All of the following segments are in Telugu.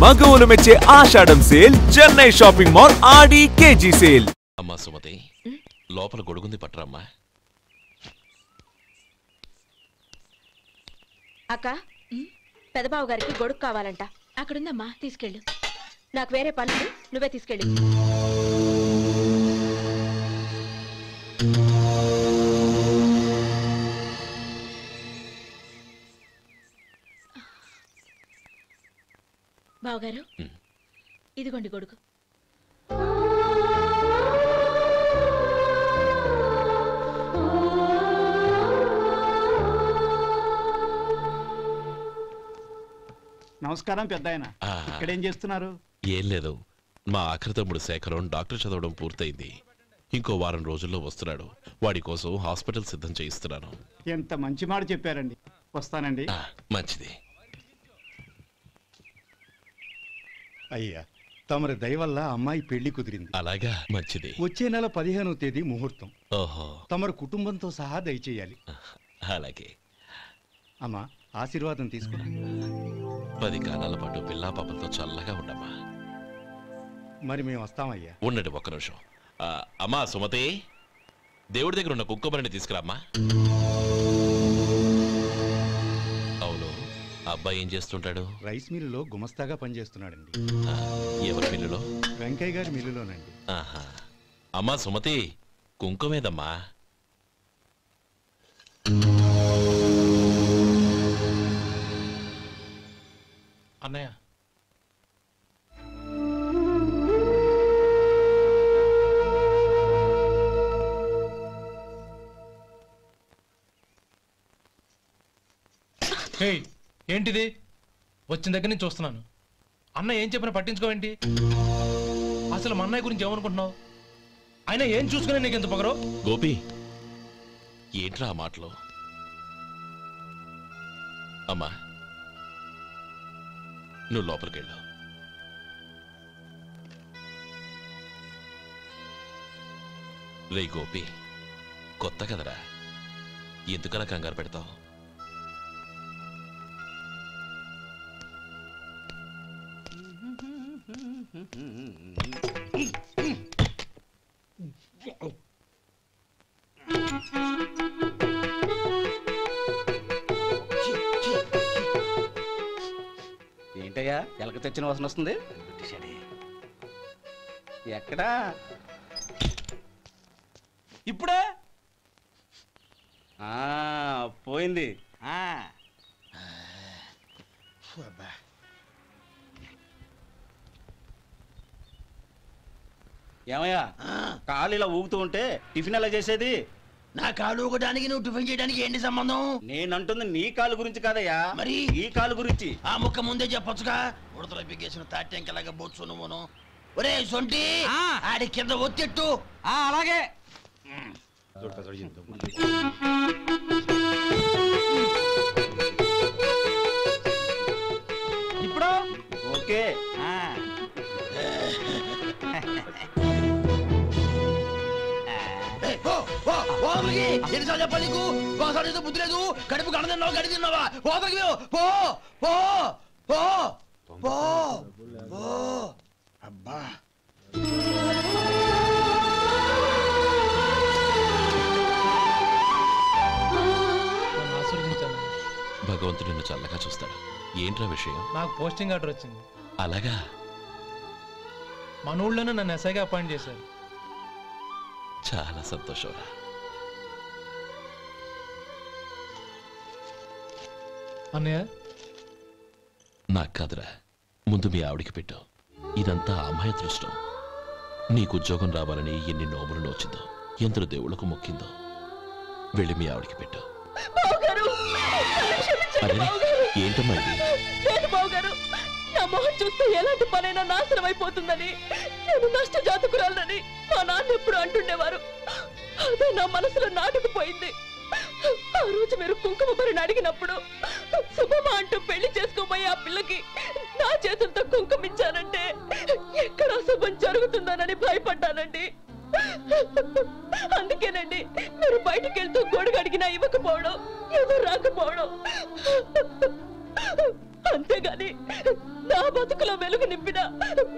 మగవులు మెచ్చే ఆషాఢం సేల్ చెన్నై షాపింగ్ మాల్ ఆడి కేజీ సేల్. అమ్మా సుమతి, లోపల గొడుగుంది పట్టరమ్మా. అక్క, పెదబాబు గారికి గొడుగు కావాలంట. అక్కడుందమ్మా, తీసుకెళ్ళు. నాకు వేరే పనులు, నువ్వే తీసుకెళ్ళి. బావగారు, ఇదిగోండి గొడుగు. నమస్కారం పెద్దాయన. ఇక్కడేం చేస్తున్నారు? ఏం లేదు, మా ఆఖరి తమ్ముడు శేఖరం డాక్టర్ చదవడం పూర్తయింది. ఇంకో వారం రోజుల్లో వస్తున్నాడు. వాడి కోసం హాస్పిటల్ సిద్ధం చేయిస్తున్నాను. ఎంత మంచి మాట చెప్పారండి. వస్తానండి. మంచిది. అయ్యా, తమరి దయ వల్ల అమ్మాయి పెళ్లి కుదిరింది. అలాగా, మంచిది. వచ్చే నెల 15వ తేదీ ముహూర్తం. ఓహో, తమరు కుటుంబంతో సహా దయచేయాలి. అలాగే. అమ్మా, ఆశీర్వాదం తీసుకురా. 10 కాలాల పాటు పిల్లా పాపలతో చల్లగా ఉండమ్మా. మరి మేము వస్తామయ్యా. ఉండండి ఒక్క నిమిషం. అమ్మా సుమతి, దేవుడి దగ్గర ఉన్న కుక్కమరిని తీసుకురామ్మా. అవును, అబ్బాయి ఏం చేస్తుంటాడు? రైస్ మిల్లులో గుమస్తాగా పనిచేస్తున్నాడండి. ఎవరి మిల్లులో? వెంకయ్య గారి మిల్లులోనండి. ఆహా. అమ్మా సుమతి, కుంకుమేదమ్మా? అన్నయ్య, ఏంటిది? వచ్చిన దగ్గర నుంచి చూస్తున్నాను. అన్న ఏం చెప్పినా పట్టించుకోవేంటి? అసలు మా అన్నయ్య గురించి ఏమనుకుంటున్నావు? ఆయన ఏం చూసుకునే నీకు ఎంత పొగరు? గోపి, ఏంట్రా ఆ మాటలు? అమ్మా, నువ్వు లోపలికెళ్ళు. రే గోపి, కొత్త కదరా, ఎందుకలా కంగారు పెడతావు? ఏంటయ్యా, ఎలక తెచ్చిన వాసన వస్తుంది? ఎక్కడా? ఇప్పుడే పోయింది. ఏమయ్యా, కాలు ఇలా ఊగుతూ ఉంటే టిఫిన్ ఎలా చేసేది? నా కాలు ఊగడానికి నువ్వు టిఫిన్ చేయడానికి ఏంటి సంబంధం? నేనంటుంది నీ కాలు గురించి కాదయ్యా, మరి ఈ కాలు గురించి. ఆ ముక్క ముందే చెప్పొచ్చుగా. ఉడతలో బిగ్గేసిన తాట్యంకలాగా బొచ్చు నువ్వును. ఒరే సొంటి, ఆడి కింద ఒత్తిట్టు. అలాగే. ఇప్పుడు ఓకే. ఎన్నిసార్లు చెప్పాలి నీకు? ఒకసారి బుద్ధి లేదు. కడుపు గడ తిన్నావు, గడి తిన్నావా? పోతకి పో పో పో పో పో. అబ్బా, భగవంతుడు నిన్ను చల్లగా చూస్తాడు. ఏంట్రా విషయం? నాకు పోస్టింగ్ ఆర్డర్ వచ్చింది. అలాగా? మన ఊళ్ళోనే నన్ను ఎస్ఐగా అపాయింట్ చేశారు. చాలా సంతోషంరా. అన్నయ్య, నాకు కాదురా, ముందు మీ ఆవిడికి పెట్టు. ఇదంతా అమ్మాయి దృష్టం. నీకు ఉద్యోగం రావాలని ఎన్ని నోములు నోచిందో, ఎందరు దేవుళ్లకు మొక్కిందో. వెళ్ళి మీ ఆవిడికి పెట్టు. ఏంటమ్మా ఇది? నా మొహం చూస్తే ఎలాంటి పనైనా నాశనం అయిపోతుందని, నేను నష్ట జాతకురాలని మా నాన్న ఎప్పుడు అంటుండేవారు. అదే నా మనసులో నాటుకుపోయింది. ఆ రోజు మీరు కుంకుమ భరిని అడిగినప్పుడు శుభమా అంటూ పెళ్లి చేసుకోబోయే ఆ పిల్లకి నా చేతులతో కుంకుమ ఇచ్చానంటే ఎక్కడ శుభం జరుగుతుందోనని భయపడ్డానండి. అందుకేనండి మీరు బయటికి వెళ్తూ గొడుగు అడిగినా ఇవ్వకపోవడం, ఎవరు రాకపోవడం. అంతేగాని నా బతుకులో వెలుగు నింపిన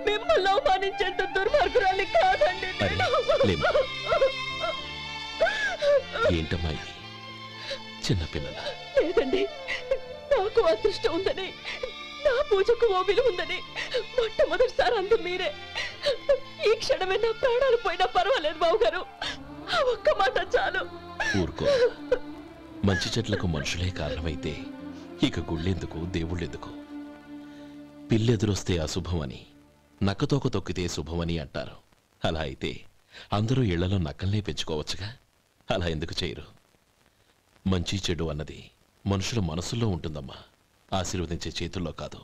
మిమ్మల్ని అవమానించేంత దుర్మార్గురాలి కాదండి నేను. ఏంటమ్మా ఇది? చిన్నపిల్లల లేదండి, నాకు అదృష్టం ఉందని, నా పూజకు ఓ విలువ ఉందని మొట్టమొదటిసారి అందు మీరే. ఈ క్షణమే నా ప్రాణాలు పోయినా పర్వాలేదు బావగారు, ఆ ఒక్క మాట చాలు. ఊరుకో. మంచి చెట్లకు మనుషులే కారణమైతే ఇక గుళ్ళెందుకు, దేవుళ్ళెందుకు? పిల్లెదురొస్తే అశుభమని, నక్కతోక తొక్కితే శుభమని అంటారు. అలా అయితే అందరూ ఇళ్లలో నక్కల్నే పెంచుకోవచ్చుగా. అలా ఎందుకు చేయరు? మంచి చెడు అన్నది మనుషుల మనసుల్లో ఉంటుందమ్మా, ఆశీర్వదించే చేతుల్లో కాదు.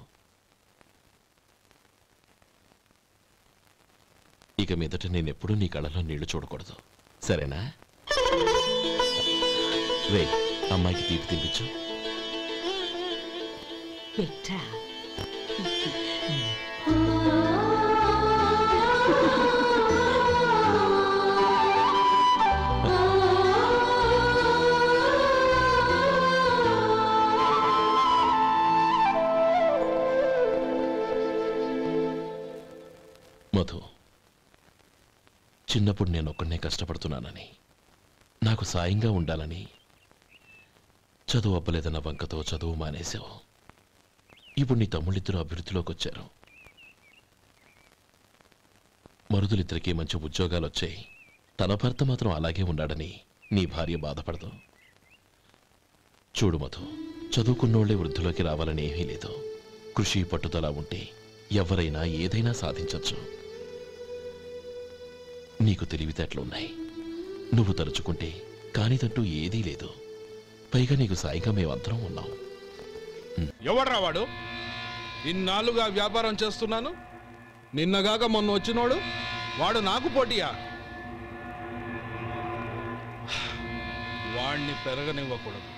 ఇక మీదట నేనెప్పుడూ నీ కళ్ళలో నీళ్లు చూడకూడదు, సరేనా? రే, అమ్మాయికి తీపి తినిపించు. మధు, చిన్నప్పుడు నేనొక్కడనే కష్టపడుతున్నానని, నాకు సాయంగా ఉండాలని చదువు అవ్వలేదన్న వంకతో చదువు మానేశావు. ఇప్పుడు నీ తమ్ముళ్ళిద్దరూ అభివృద్ధిలోకి వచ్చారు. మరుదులిద్దరికీ మంచి ఉద్యోగాలు వచ్చాయి. తన భర్త మాత్రం అలాగే ఉన్నాడని నీ భార్య బాధపడదు. చూడు మధు, చదువుకున్నోళ్లే వృద్ధిలోకి రావాలని ఏమీ లేదు. కృషి పట్టుదల ఉంటే ఎవరైనా ఏదైనా సాధించవచ్చు. నీకు తెలివితేటలున్నాయి. నువ్వు తలుచుకుంటే కానిదంటూ ఏదీ లేదు. పైగా నీకు సాయిగా మేమందరం ఉన్నాం. ఎవడ్రా వాడు? ఇన్నాళ్ళుగా వ్యాపారం చేస్తున్నాను, నిన్నగాక మొన్న వచ్చినోడు వాడు నాకు పోటీయా? వాణ్ణి పెరగనివ్వకూడదు.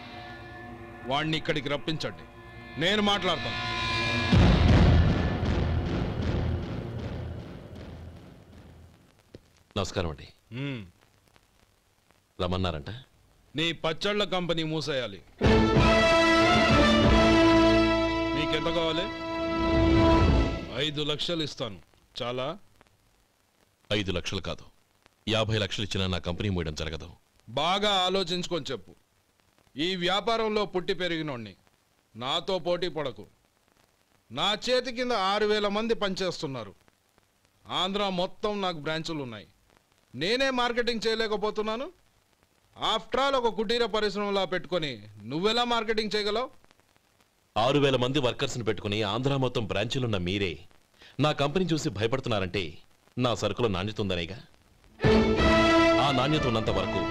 వాణ్ణి ఇక్కడికి రప్పించండి, నేను మాట్లాడతాను. నమస్కారం అండి. రమ్మన్నారంట? నీ పచ్చళ్ళ కంపెనీ మూసేయాలి. నీకెంత కావాలి? 5 లక్షలు ఇస్తాను. చాలా? 5 లక్షలు కాదు, 50 లక్షలు ఇచ్చినా నా కంపెనీ మూయడం జరగదు. బాగా ఆలోచించుకొని చెప్పు. ఈ వ్యాపారంలో పుట్టి పెరిగినోడ్ని, నాతో పోటీ పడకు. నా చేతి కింద 6,000 మంది పనిచేస్తున్నారు. ఆంధ్ర మొత్తం నాకు బ్రాంచులు ఉన్నాయి. నేనే మార్కెటింగ్ చేయలేకపోతున్నాను. ఆఫ్టర్ ఆల్ ఒక కుటీర పరిశ్రమలా పెట్టుకొని నువ్వెలా మార్కెటింగ్ చేయగలవు? 6,000 మంది వర్కర్స్ని పెట్టుకుని ఆంధ్ర మొత్తం బ్రాంచీలున్న మీరే నా కంపెనీ చూసి భయపడుతున్నారంటే నా సరుకులో నాణ్యత ఉందనేగా. ఆ నాణ్యత ఉన్నంత వరకు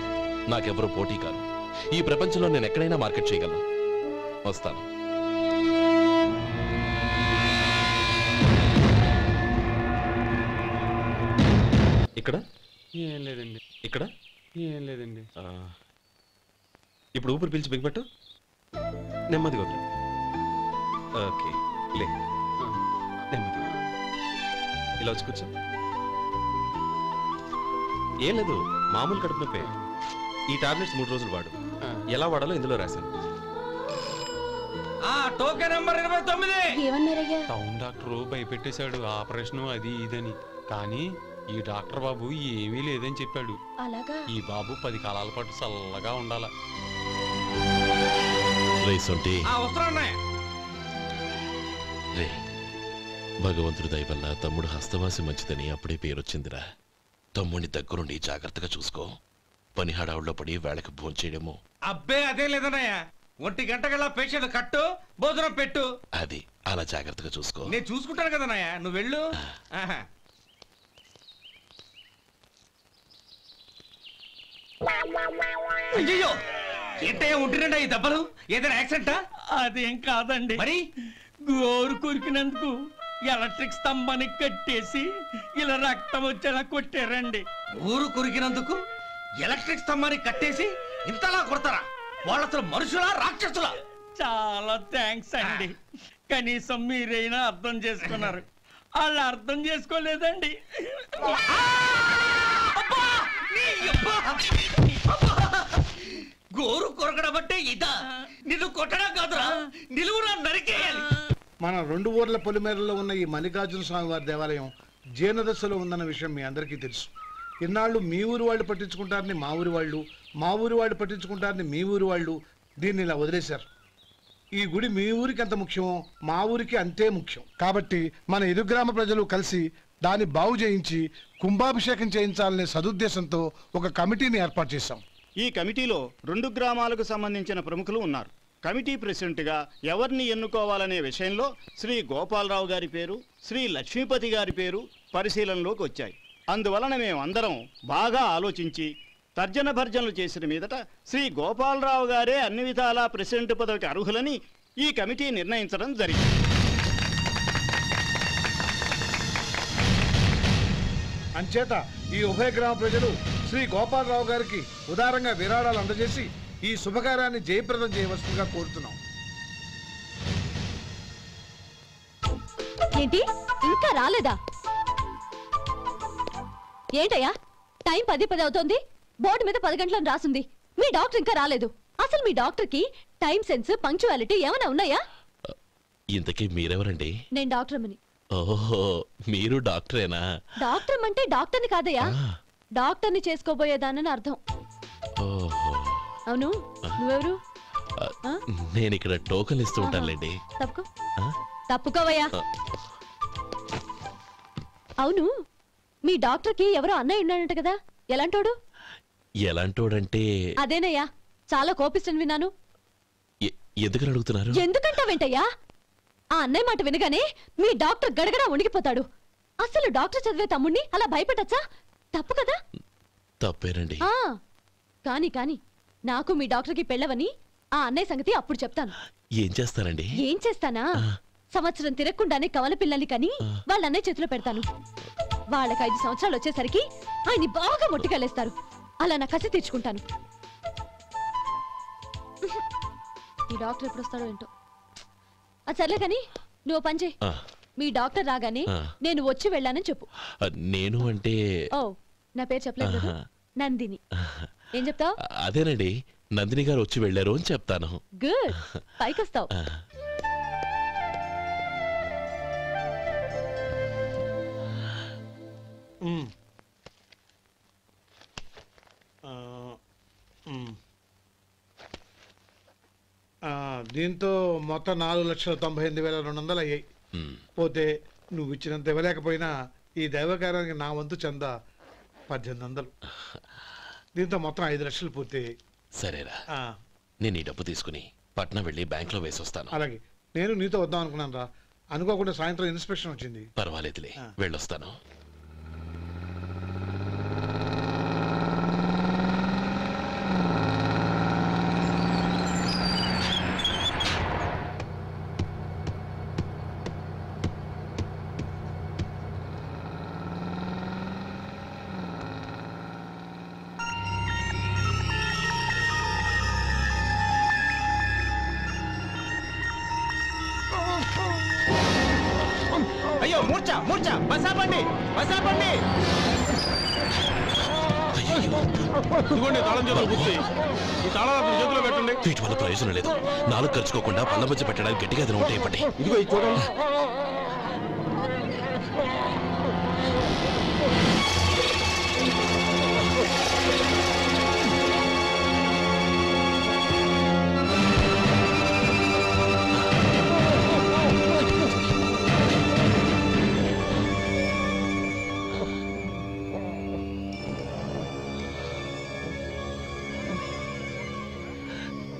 నాకెవరూ పోటీ కాదు. ఈ ప్రపంచంలో నేను ఎక్కడైనా మార్కెట్ చేయగలను. వస్తాను. ఇక్కడ ఏం లేదండి. ఇక్కడ ఏం లేదండి. ఇప్పుడు ఊపిరి పీల్చి బిగ్బట్టు, నెమ్మదిగా వదిలి. ఓకే, లే, నెమ్మదిగా ఇలా వచ్చి కూర్చో. ఏం లేదు, మామూలు కడుపు నొప్పే. ఈ టాబ్లెట్స్ 3 రోజులు వాడు. ఎలా వాడాలో ఇందులో రాశాను. Token number 29. టౌన్ డాక్టర్ భయపెట్టేశాడు, ఆపరేషన్ అది ఇదని. కానీ ఈ డాక్టర్ బాబు ఏమీ లేదని చెప్పాడు. ఈ బాబు 10 కాలాల పాటు చల్లగా ఉండాల. భగవంతుడి దయ వల్ల తమ్ముడు హస్తవాసి మంచిదని అప్పుడే పేరొచ్చిందిరా. తమ్ముడిని దగ్గరుండి జాగ్రత్తగా చూసుకో. పని హడావుల్లో పడి వేళకు భోంచేయడము. అబ్బే అదే లేదన్నయ్య. 1 గంటకల్లా పేషెంట్ కట్టు, భోజనం పెట్టు. అది అలా జాగ్రత్తగా చూసుకో. నేను చూసుకుంటాను కదన్నయ్య, నువ్వు వెళ్ళు. అయ్యో, ఏంటయ్యా ఉంటున్నాడా ఈ దెబ్బలు? ఏదైనా యాక్సిడెంటా? అదేం కాదండి. మరి గోరు కొరికినందుకు ఎలక్ట్రిక్ స్తంభానికి కట్టేసి ఇలా రక్తం వచ్చేలా కొట్టారండి. ఊరు కొరికినందుకు ఎలక్ట్రిక్ స్తంభానికి కట్టేసి ఇంతలా కొడతారా? వాళ్ళ అసలు మనుషులా, రాక్షసులా? చాలా థ్యాంక్స్ అండి. కనీసం మీరైనా అర్థం చేసుకున్నారు. వాళ్ళు అర్థం చేసుకోలేదండి. గోరు కొరకడం అంటే ఇదా? నిన్ను కొట్టడం కాదురా, నిలువురా నరికేయాలి. మన 2 ఊర్ల పొలిమేరలో ఉన్న ఈ మల్లికార్జున స్వామి వారి దేవాలయం జీర్ణదశలో ఉందన్న విషయం మీ అందరికీ తెలుసు. ఇన్నాళ్ళు మీ ఊరు వాళ్ళు పట్టించుకుంటారని మా ఊరి వాళ్ళు, మా ఊరి వాళ్ళు పట్టించుకుంటారని మీ ఊరి వాళ్ళు దీన్ని ఇలా వదిలేశారు. ఈ గుడి మీ ఊరికి ఎంత ముఖ్యమో మా ఊరికి అంతే ముఖ్యం. కాబట్టి మన ఇరు గ్రామ ప్రజలు కలిసి దాన్ని బాగు చేయించి కుంభాభిషేకం చేయించాలనే సదుద్దేశంతో ఒక కమిటీని ఏర్పాటు చేశాం. ఈ కమిటీలో 2 గ్రామాలకు సంబంధించిన ప్రముఖులు ఉన్నారు. కమిటీ ప్రెసిడెంట్గా ఎవరిని ఎన్నుకోవాలనే విషయంలో శ్రీ గోపాలరావు గారి పేరు, శ్రీ లక్ష్మీపతి గారి పేరు పరిశీలనలోకి వచ్చాయి. అందువలన మేమందరం బాగా ఆలోచించి తర్జన భర్జనలు చేసిన మీదట శ్రీ గోపాలరావు గారే అన్ని విధాలా ప్రెసిడెంట్ పదవికి అర్హులని ఈ కమిటీ నిర్ణయించడం జరిగింది. అంచేత ఈ ఉభయ గ్రామ ప్రజలు శ్రీ గోపాలరావు గారికి ఉదారంగా విరాళాలు అందజేసి ఈ శుభకార్యాన్ని జయప్రదం చేయవలసిందిగా కోరుతున్నాం. ఏంటి ఇంకా రాలేదా? ఏంటయ్యా టైం 10 అవుతోంది. బోర్డు మీద 10 గంటలను రాసింది. మీ డాక్టర్ ఇంకా రాలేదు. అసలు మీ డాక్టర్ కి టైం సెన్స్, పంక్చువాలిటీ ఏమైనా ఉన్నాయా? ఇంతకీ మీరెవరండి? నేను డాక్టర్ అమ్మని. ఓహో, మీరు డాక్టరేనా? డాక్టర్ అంటే డాక్టర్ని కాదయ్యా, డాక్టర్ని చేసుకోబోయేదానని అర్థం. ఓహో, అవును, నువ్వెవరు? నేను ఇక్కడ టోకన్ ఇస్తూ ఉంటానులేండి. తప్పుకోవయ్యా. అవును, మీ డాక్టర్ కి ఎవరో అన్నయ్య ఉన్నాడంట కదా, ఎలాంటోడు? ఎలాంటోడంటే అదేనయ్యా, చాలా కోపిస్తని విన్నాను. ఎందుకని అడుగుతున్నారు? ఎందుకంటావేంటయ్యా? ఆ అన్నయ్య మాట వినగానే మీ డాక్టర్ గడగడా ఉణిగిపోతాడు. అసలు డాక్టర్ చదివే తమ్ముణ్ణి అలా భయపెట్టచ్చా? తప్పు కదా? తప్పేనండి. కాని కాని నాకు మీ డాక్టర్కి పెళ్ళవని ఆ అన్నయ్య సంగతి అప్పుడు చెప్తాను. ఏం చేస్తారండి? ఏం చేస్తానా, సంవత్సరం తిరగకుండానే కవల పిల్లల్ని కని వాళ్ళ అన్నయ్య చేతిలో పెడతాను. వాళ్ళకి 5 సంవత్సరాలు వచ్చేసరికి ఆయన్ని బాగా మొట్టికెళ్ళేస్తారు. అలా నా కసి తీర్చుకుంటాను. ఈ డాక్టర్ ఎప్పుడు వస్తాడో ఏంటో. అది సర్లే కానీ నువ్వు పని చేయి. మీ డాక్టర్ రాగానే నేను వచ్చి వెళ్ళానని చెప్పు. నేను అంటే ఓ, నా పేరు చెప్పలేదు కదా, నందిని. ఏం చెప్తావు? అదేనండి, నందిని గారు వచ్చి వెళ్ళారు అని చెప్తాను. గుడ్, పైకి వస్తావు. దీంతో మొత్తం 4,98,200 అయ్యాయి. పోతే నువ్వు ఇచ్చినంత ఇవ్వలేకపోయినా ఈ దైవకార్యానికి నా వంతు చందా 1800. దీంతో మొత్తం 5 లక్షలు పూర్తయ్యాయి. సరేరా, నేను ఈ డబ్బు తీసుకుని పట్నం వెళ్ళి బ్యాంక్ లో వేసి వస్తాను. అలాగే, నేను నీతో వద్దాం అనుకున్నాను రా, అనుకోకుండా సాయంత్రం ఇన్స్పెక్షన్ వచ్చింది. పర్వాలేదులే, వెళ్ళొస్తాను. అయ్యో, మూర్ఛ మూర్ఛ, బసాపండి బసాపండి. ఇదిగోండి తాళం చేతులు గుర్తి. ఈ తాళాలు చేతిలో పెట్టండి. వీటి వల్ల ప్రయోజనం లేదు. 4 ఖర్చుకోకుండా పళ్ళ మధ్య పెట్టడానికి గట్టిగా ఏదైనా ఉంటే ఇవ్వండి. ఇదిగో ఇది చూడండి.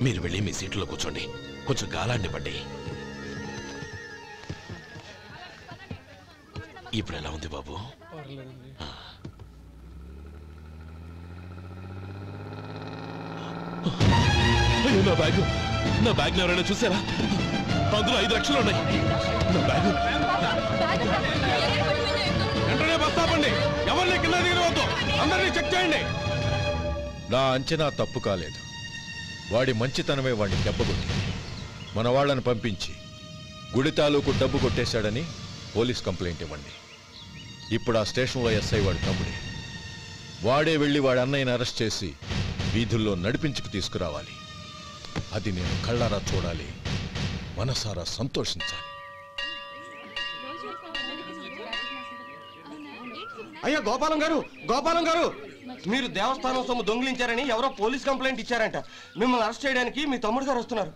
మీరు వెళ్ళి మీ సీట్లో కూర్చోండి, కొంచెం గాలాండివ్వండి. ఇప్పుడు ఎలా ఉంది బాబు? నా బ్యాగ్, నా బ్యాగ్ ఎవరైనా చూసారా? అందులో 5 లక్షలు ఉన్నాయి. నా బ్యాగ్ వెంటనే బస్తాపండి, ఎవరిని కింద దిగవద్దు, అందరినీ చెక్ చేయండి. నా అంచనా తప్పు కాలేదు. వాడి మంచితనమే వాడిని దెబ్బకొట్టింది. మన వాళ్ళని పంపించి గుడి తాలూకు డబ్బు కొట్టేశాడని పోలీస్ కంప్లైంట్ ఇవ్వండి. ఇప్పుడు ఆ స్టేషన్లో ఎస్ఐ వాడి తమ్ముడే. వాడే వెళ్ళి వాడి అన్నయ్యని అరెస్ట్ చేసి వీధుల్లో నడిపించుకు తీసుకురావాలి. అది నేను కళ్ళారా చూడాలి, మనసారా సంతోషించాలి. అయ్యా గోపాలం గారు మీరు దేవస్థానం సొమ్ము దొంగిలించారని ఎవరో పోలీస్ కంప్లైంట్ ఇచ్చారంట. మిమ్మల్ని అరెస్ట్ చేయడానికి మీ తమ్ముడు గారు వస్తున్నారు.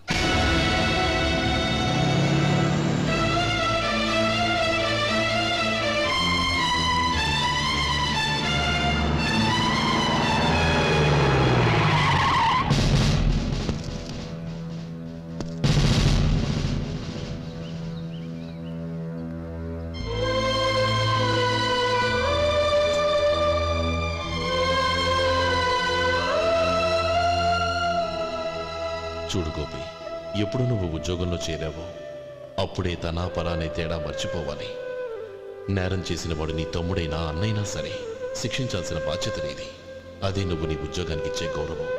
చూడు గోపి, ఎప్పుడు నువ్వు ఉద్యోగంలో చేరావో అప్పుడే తనా పరానే తేడా మర్చిపోవాలి. నేరం చేసిన వాడు నీ తమ్ముడైనా అన్నైనా సరే శిక్షించాల్సిన బాధ్యత నీది. అదే నువ్వు నీ ఉద్యోగానికి ఇచ్చే గౌరవం.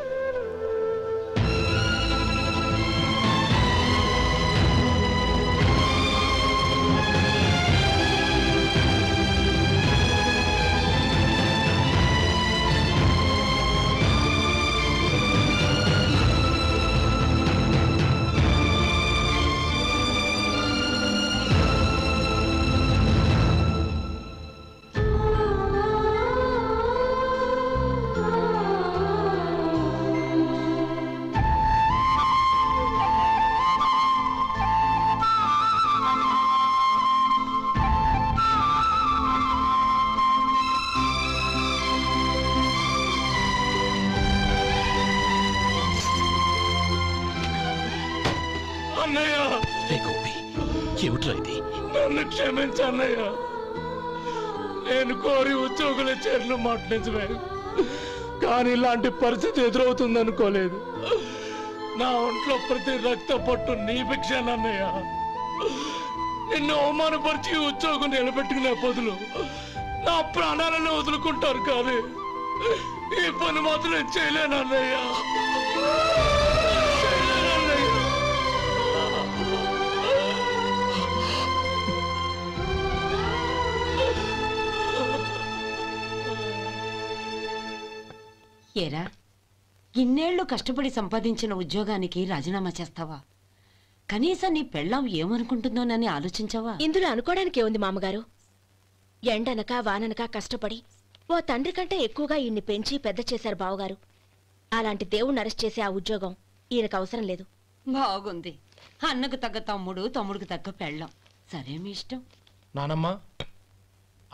నన్ను క్షమించన్నయ్య. నేను కోరి ఉద్యోగుల చేరిన మాట నిజమే, కానీ ఇలాంటి పరిస్థితి ఎదురవుతుంది అనుకోలేదు. నా ఒంట్లో ప్రతి రక్త పట్టు నీ భిక్షనన్నయ్య. నిన్ను అవమానపరిచి ఉద్యోగం నిలబెట్టుకునే బదులు నా ప్రాణాలను వదులుకుంటారు, కానీ ఈ పని మాత్రం చేయలేనన్నయ్య. ఏరా, ఇన్నేళ్లు కష్టపడి సంపాదించిన ఉద్యోగానికి రాజీనామా చేస్తావా? కనీసం నీ పెళ్ళాం ఏమనుకుంటుందోనని ఆలోచించావా? ఇందులో అనుకోవడానికి ఏముంది మామగారు? ఎండనక వాననక కష్టపడి ఓ తండ్రి కంటే ఎక్కువగా ఈయన్ని పెంచి పెద్ద చేశారు బావగారు. అలాంటి దేవుణ్ణి అరెస్ట్ చేసే ఆ ఉద్యోగం ఈయనకు అవసరం లేదు. బాగుంది. అన్నకు తగ్గ తమ్ముడు, తమ్ముడికి తగ్గ పెళ్ళాం. సరే, మీ ఇష్టం. నానమ్మ,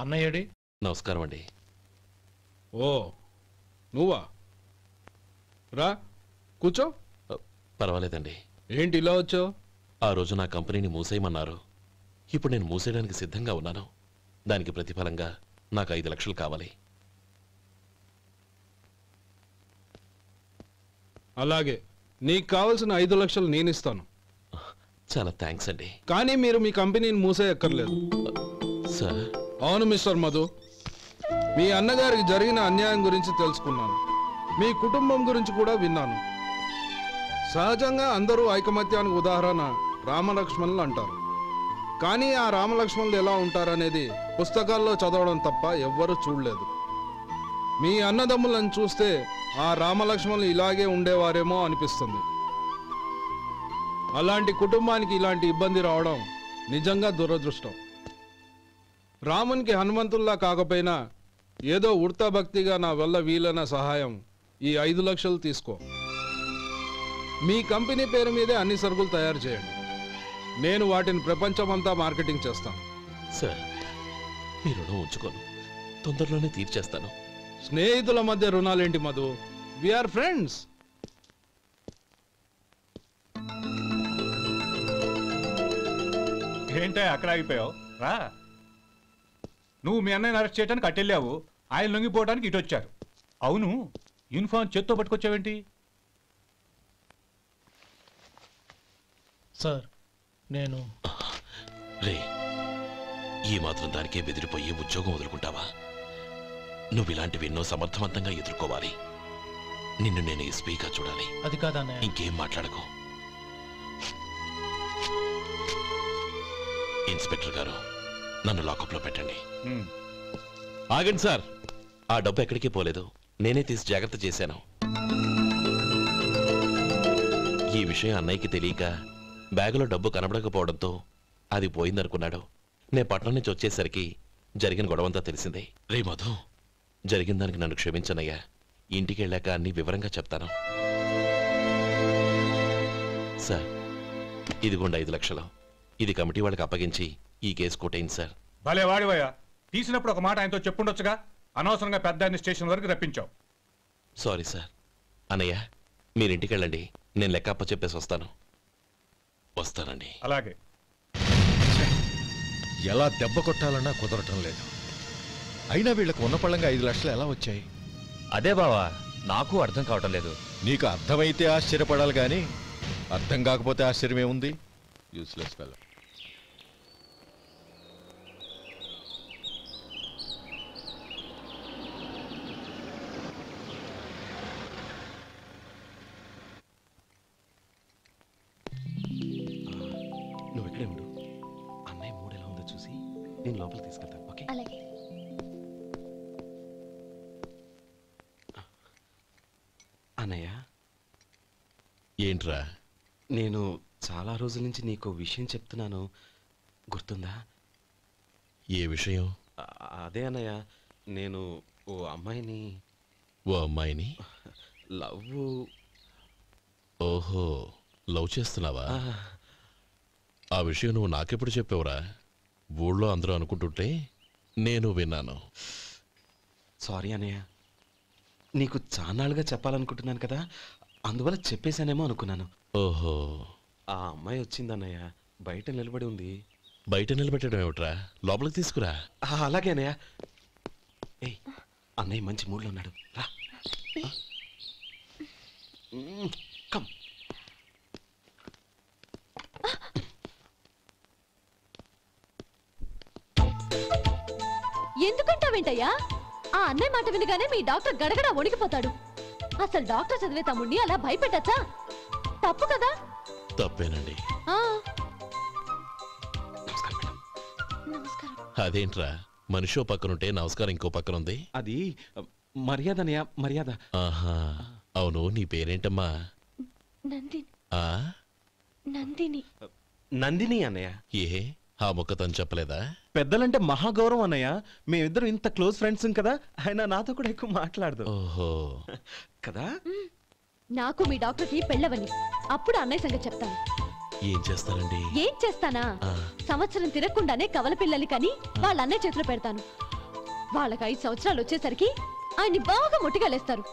అన్నయ్యడి. నమస్కారం అండి. ఓ నువ్వా? రా కూర్చో. పర్వాలేదండి. ఏంటి ఇలా వచ్చావు? ఆ రోజు నా కంపెనీని మూసేయమన్నారు. ఇప్పుడు నేను మూసేయడానికి సిద్ధంగా ఉన్నాను. దానికి ప్రతిఫలంగా నాకు 5 లక్షలు కావాలి. అలాగే, నీకు కావాల్సిన 5 లక్షలు నేను ఇస్తాను. చాలా థ్యాంక్స్ అండి. కానీ మీరు మీ కంపెనీని మూసేయక్కర్లేదు. సార్? అవును మిస్టర్ మధు, మీ అన్నగారికి జరిగిన అన్యాయం గురించి తెలుసుకున్నాను. మీ కుటుంబం గురించి కూడా విన్నాను. సహజంగా అందరూ ఐకమత్యానికి ఉదాహరణ రామలక్ష్మణులు అంటారు. కానీ ఆ రామలక్ష్మణులు ఎలా ఉంటారనేది పుస్తకాల్లో చదవడం తప్ప ఎవ్వరూ చూడలేదు. మీ అన్నదమ్ములను చూస్తే ఆ రామలక్ష్మణులు ఇలాగే ఉండేవారేమో అనిపిస్తుంది. అలాంటి కుటుంబానికి ఇలాంటి ఇబ్బంది రావడం నిజంగా దురదృష్టం. రామునికి హనుమంతుల్లా కాకపోయినా ఏదో ఉడతా భక్తిగా నా వల్ల వీలైన సహాయం ఈ 5 లక్షలు తీసుకో. మీ కంపెనీ పేరు మీదే అన్ని సరుకులు తయారు చేయండి. నేను వాటిని ప్రపంచమంతా మార్కెటింగ్ చేస్తాను. సార్, మీ రుణం ఉంచుకోను, తొందరలోనే తీర్చేస్తాను. స్నేహితుల మధ్య రుణాలేంటి మధు? We are friends. ఏంటే అక్కడ ఆగిపోయావు? రా. నువ్వు మీ అన్నయ్యని అరెస్ట్ చేయడానికి అట్టెళ్ళావు, ఆయన లొంగిపోవడానికి ఇటు వచ్చారు. అవును, యూనిఫామ్ చేత్తో పట్టుకొచ్చావేంటి? సార్, నేను రే, ఈ మాత్రం దానికే బెదిరిపోయి ఉద్యోగం వదులుకుంటావా? నువ్వు ఇలాంటివి ఎన్నో సమర్థవంతంగా ఎదుర్కోవాలి. నిన్ను నేను ఎస్పీగా చూడాలి. అది కాదన్నయ్య. ఇంకేం మాట్లాడకు. ఇన్స్పెక్టర్ గారు, నన్ను లాకప్లో పెట్టండి. ఆగండి సార్, ఆ డబ్బు ఎక్కడికి పోలేదు, నేనే తీసి జాగ్రత్త చేశాను. ఈ విషయం అన్నయ్యకి తెలియక బ్యాగులో డబ్బు కనబడకపోవడంతో అది పోయిందనుకున్నాడు. నే పట్నం నుంచి వచ్చేసరికి జరిగిన గొడవంతా తెలిసిందే. రే మధు, జరిగిన దానికి నన్ను క్షమించనయ్యా. ఇంటికి వెళ్ళాక అన్ని వివరంగా చెప్తాను. సార్, ఇదిగోండి 5 లక్షలు. ఇది కమిటీ వాళ్ళకి అప్పగించి ఈ కేసు కొట్టేయండి సార్. భలే వాడివయ్యా, తీసినప్పుడు ఒక మాట ఆయనతో చెప్పుండొచ్చుగా. అనవసరంగా పెద్ద ఆయన స్టేషన్ వరకు రప్పించావు. Sorry sir. అన్నయ్య, మీరు ఇంటికి వెళ్ళండి, నేను లెక్క అప్ప చెప్పేసి వస్తానండి. అలాగే. ఎలా దెబ్బ కొట్టాలన్నా కుదరటం లేదు. అయినా వీళ్ళకు ఉన్న పళ్ళంగా 5 లక్షలు ఎలా వచ్చాయి? అదే బావా, నాకు అర్థం కావటం లేదు. నీకు అర్థమైతే ఆశ్చర్యపడాలి కానీ అర్థం కాకపోతే ఆశ్చర్యమేముంది? Useless fellow. నువ్వు ఇక్కడే ఉండు. అన్నయ్య మూడు ఎలా ఉందో చూసి నేను లోపలికి తీసుకెళ్తాను. ఓకే? అలాగే. అన్నయ్య, ఏంట్రా? నేను చాలా రోజుల నుంచి నీకు విషయం చెప్తున్నాను, గుర్తుందా? ఏ విషయం? అదే అన్నయ్య, నేను ఓ అమ్మాయిని లవ్. ఓహో, లవ్ చేస్తున్నావా? ఆ విషయం నువ్వు నాకెప్పుడు చెప్పావురా? ఊళ్ళో అందరూ అనుకుంటుంటే నేను విన్నాను. సారీ అన్నయ్య, నీకు చాన్నాళ్ళుగా చెప్పాలనుకుంటున్నాను కదా, అందువల్ల చెప్పేశానేమో అనుకున్నాను. ఓహో, ఆ అమ్మాయి వచ్చిందన్నయ్య, బయట నిలబడి ఉంది. బయట నిలబెట్టడం ఏమిట్రా? లోపలికి తీసుకురా. అలాగే అన్నయ్య. ఏయ్, అన్నయ్య మంచి మూడ్లో ఉన్నాడు, రా. కమ్. ఎందుకంటావేంటయ్యా? ఆ అన్నయ్య మాట వినగానే మీ డాక్టర్ గడగడ వణికిపోతాడు. అసలు డాక్టర్ చదివే తమ్ముడిని అలా భయపెట్టచ్చా? తప్పు కదా? తప్పేనండి. అదేంట్రా, మనిషో పక్కనుంటే నమస్కారం ఇంకో పక్కన ఉంది? అది మర్యాద అన్నయ్య, మర్యాద. ఆహా, అవును, నీ పేరేంటమ్మా? నందిని. నందిని అన్నయ్య. ఏ, ఆ ముక్క తను చెప్పలేదా? పెద్దలంటే మహాగౌరవం అన్నయ్య. మేమిద్దరం ఇంత క్లోజ్ ఫ్రెండ్స్ కదా, ఆయన నాతో కూడా ఎక్కువ మాట్లాడదు. ఓహో కదా. నాకు మీ డాక్టర్కి పెళ్ళవని అప్పుడు అన్నయ్య సంగతి చెప్తాను. ఏం చేస్తారండి? ఏం చేస్తానా? సంవత్సరం తిరగకుండానే కవల పిల్లల్ని కని వాళ్ళ అన్నయ్య చేతిలో పెడతాను. వాళ్ళకి 5 సంవత్సరాలు వచ్చేసరికి ఆయన్ని బాగా ముట్టిగలేస్తారు.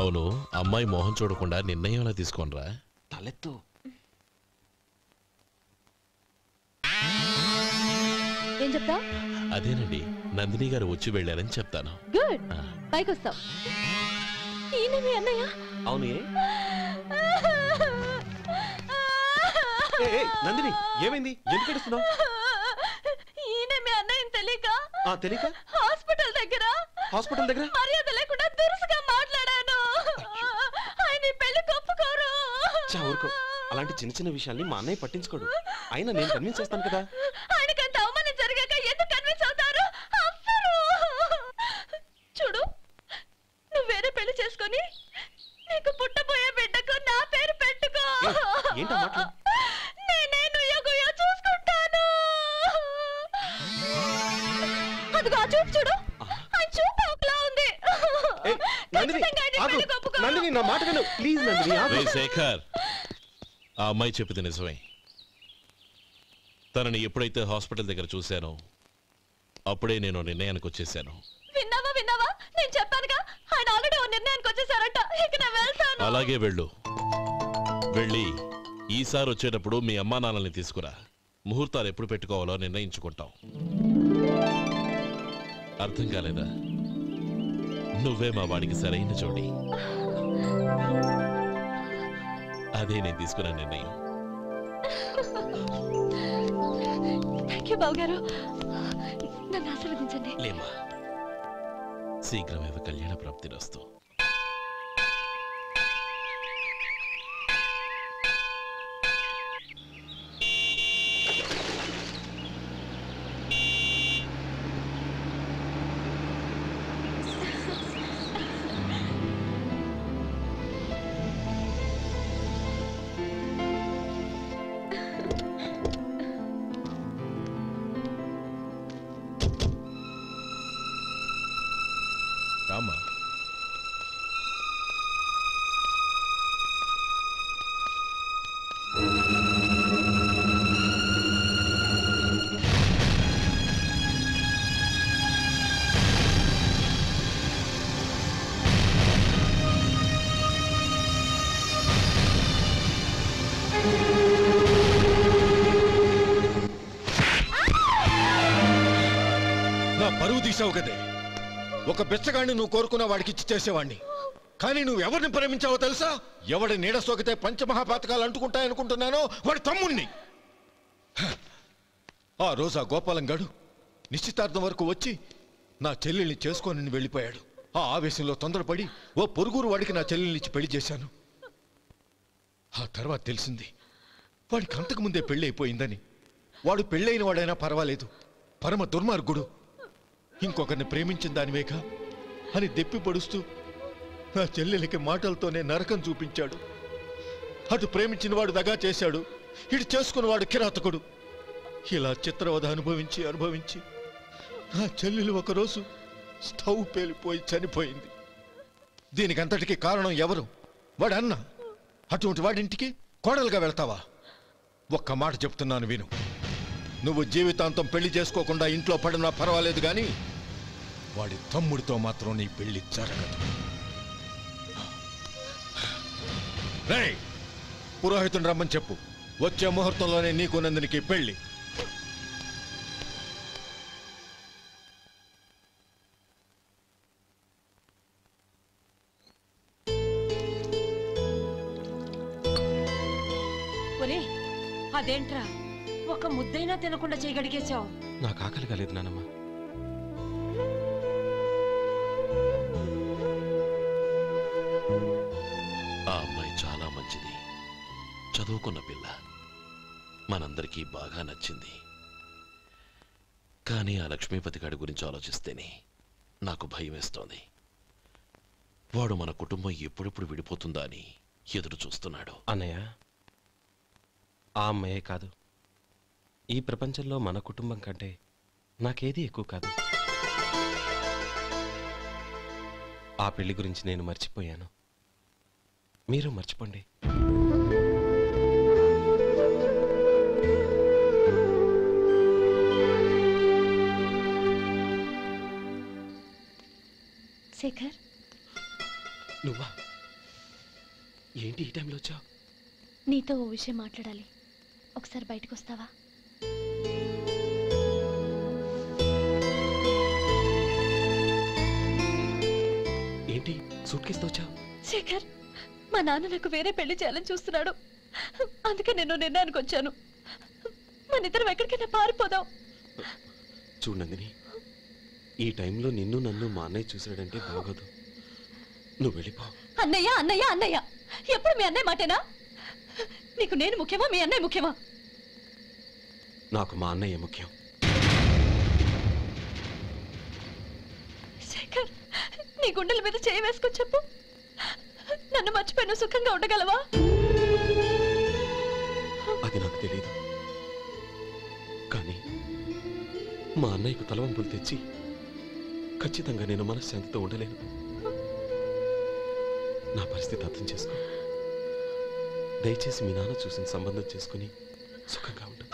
అవును, అమ్మాయి మోహం చూడకుండా నిర్ణయం ఎలా తీసుకోనరా? తలెత్తు. ఏం చెప్తా? అదేనండి, నందిని గారు వచ్చి వెళ్ళారని చెప్తాను. గుడ్, పైకి వస్తావు. ఈయన మీ అన్నయ్య? అవును. నందిని, ఏమైంది? ఎందుకు ఏడుస్తున్నావు? ఈయన మీ అన్నయ్యని తెలియక హాస్పిటల్ దగ్గర మర్యాద లేకుండా దురుసుగా మాట్లాడాను. ఆయన పెళ్లి ఒప్పుకోరు. ఊరుకో, అలాంటి చిన్న చిన్న విషయాల్ని మా అన్నయ్య పట్టించుకోడు. అయినా నేను కన్విన్స్ చేస్తాను కదా. ఆయనకంత అవమానం జరిగాక ఎందుకు కన్విన్స్ అవుతారు? చూడు, నువ్వు వేరే పెళ్లి చేసుకొని నీకు పుట్టబోయే బిడ్డకు నా పేరు పెట్టుకో. ఏంటో మాట్లా నేనే నుయ్యగుయ్య చూసుకుంటాను. అదిగో ఆ చూపు చూడు, ఆ చూపు ఒకలా ఉంది. నందిని, నా మాట విను ప్లీజ్. నందిని, శేఖర్, ఆ అమ్మాయి చెప్పింది నిజమే. తనని ఎప్పుడైతే హాస్పిటల్ దగ్గర చూశానో అప్పుడే నేను నిర్ణయానికి వచ్చేసాను. విన్నావా? నేను చెప్పానుగా, ఆయన ఆల్రెడీ ఓ నిర్ణయానికి వచ్చేసారట. ఇక నేను వెళ్తాను. అలాగే వెళ్ళు. వెళ్ళి ఈసారి వచ్చేటప్పుడు మీ అమ్మా నాన్నల్ని తీసుకురా. ముహూర్తాలు ఎప్పుడు పెట్టుకోవాలో నిర్ణయించుకుంటాం. అర్థం కాలేదా? నువ్వే మా వాడికి సరైన జోడి. అదే నేను తీసుకున్న నిర్ణయం. థ్యాంక్ యూ బావగారు, నన్ను ఆశీర్వదించండి. లేమ్మా, శీఘ్రమేవ కళ్యాణ ప్రాప్తిరస్తు. చేసావు కదే. ఒక బెచ్చగాడిని నువ్వు కోరుకున్న వాడికి ఇచ్చి చేసేవాడిని. కానీ నువ్వు ఎవరిని ప్రేమించావో తెలుసా? ఎవడి నీడ సోకితే పంచమహాపాతకాలు అంటుకుంటాయనుకుంటున్నానో వాడి తమ్ముణ్ణి. ఆ రోజు ఆ గోపాలం గాడు నిశ్చితార్థం వరకు వచ్చి నా చెల్లెల్ని చేసుకొని వెళ్ళిపోయాడు. ఆ ఆవేశంలో తొందరపడి ఓ పొరుగురు వాడికి నా చెల్లెల్నిచ్చి పెళ్లి చేశాను. ఆ తర్వాత తెలిసింది వాడికి అంతకుముందే పెళ్లి అయిపోయిందని. వాడు పెళ్ళైన వాడైనా పర్వాలేదు, పరమ దుర్మార్గుడు. ఇంకొకరిని ప్రేమించిన దానివేగా అని దెప్పి పొడుస్తూ నా చెల్లెలికి మాటలతోనే నరకం చూపించాడు. అటు ప్రేమించిన వాడు దగా చేశాడు, ఇటు చేసుకున్నవాడు కిరాతకుడు. ఇలా చిత్రవధ అనుభవించి నా చెల్లెలు ఒకరోజు స్టవ్ పేలిపోయి చనిపోయింది. దీనికంతటికి కారణం ఎవరు? వాడు అన్న. అటువంటి వాడింటికి కోడలుగా వెళ్తావా? ఒక్క మాట చెప్తున్నాను విను. నువ్వు జీవితాంతం పెళ్లి చేసుకోకుండా ఇంట్లో పడినా పర్వాలేదు, కానీ వాడి తమ్ముడితో మాత్రం నీ పెళ్లి జరగదు. రేయ్, పురోహితుని రమ్మని చెప్పు. వచ్చే ముహూర్తంలోనే నీకు నందినికి పెళ్లి. అదేంట్రా, ఒక ముద్దైనా తినకుండా చేయగడిగేశావు? నాకు ఆకలి కాలేదు నానమ్మ. ఆ అమ్మాయి చాలా మంచిది, చదువుకున్న పిల్ల, మనందరికీ బాగా నచ్చింది. కానీ ఆ లక్ష్మీపతి గారి గురించి ఆలోచిస్తేనే నాకు భయం వేస్తోంది. వాడు మన కుటుంబం ఎప్పుడెప్పుడు విడిపోతుందా అని ఎదురు చూస్తున్నాడు. అన్నయ్య, ఆ అమ్మాయే కాదు, ఈ ప్రపంచంలో మన కుటుంబం కంటే నాకేది ఎక్కువ కాదు. ఆ పెళ్లి గురించి నేను మర్చిపోయాను, మీరు మర్చిపోండి. శేఖర్, నువ్వా? ఏంటి ఈ టైంలో వచ్చావు? నీతో ఓ విషయం మాట్లాడాలి. ఒకసారి బయటకు వస్తావా? ఏంటి సూట్ కేసుతో వచ్చావు? శేఖర్, మా నాన్న నాకు వేరే పెళ్లి చేయాలని చూస్తున్నాడు. అందుకే నేను నిర్ణయానికి వచ్చాను. మన ఇద్దరం ఎక్కడికైనా పారిపోదాం. చూడు నందిని, ఈ టైంలో నిన్ను నన్ను మా అన్నయ్య చూశాడంటే బాగోదు. నువ్వు వెళ్ళిపో. అన్నయ్య అన్నయ్య అన్నయ్య, ఎప్పుడు మీ అన్నయ్య మాటేనా? నీకు నేను ముఖ్యమా, మీ అన్నయ్య ముఖ్యమా? నాకు మా అన్నయ్య ముఖ్యం. శేఖర్, నీ గుండెల మీద చేయి వేసుకొని చెప్పు, నన్ను మర్చిపోయిన సుఖంగా ఉండగలవా? అది నాకు తెలియదు, కానీ మా అన్నయ్యకు తలవంపులు తెచ్చి ఖచ్చితంగా నేను మనశ్శాంతితో ఉండలేను. నా పరిస్థితి అర్థం చేసుకో. దయచేసి మీ నాన్న చూసిన సంబంధం చేసుకుని సుఖంగా ఉంటుంది.